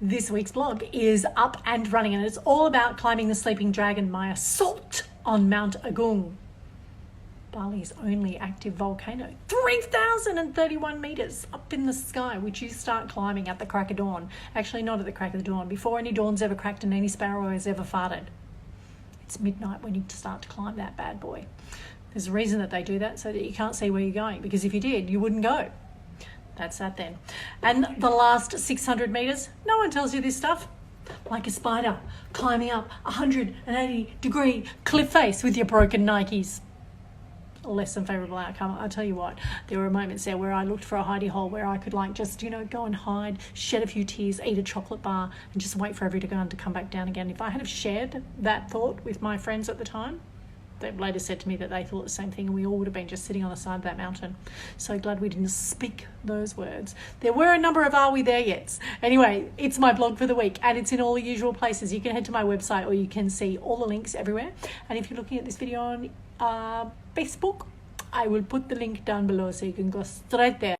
This week's blog is up and running, and it's all about climbing the sleeping dragon, my assault on Mount Agung, Bali's only active volcano, 3,031 meters up in the sky, which you start climbing at the crack of dawn. Actually, not at the crack of the dawn, before any dawn's ever cracked and any sparrow has ever farted. It's midnight when you start to climb that bad boy. There's a reason that they do that, so that you can't see where you're going, because if you did, you wouldn't go. That's that then. And the last 600 meters, no one tells you this stuff. Like a spider climbing up 180-degree cliff face with your broken Nikes. Less than favourable outcome. I'll tell you what, there were moments there where I looked for a hidey hole where I could go and hide, shed a few tears, eat a chocolate bar and just wait for everyone to come back down again. If I had have shared that thought with my friends at the time, they later said to me that they thought the same thing, and we all would have been just sitting on the side of that mountain. So glad we didn't speak those words. There were a number of "are we there yet?" Anyway, it's my blog for the week, and it's in all the usual places. You can head to my website, or you can see all the links everywhere. And if you're looking at this video on Facebook, I will put the link down below so you can go straight there.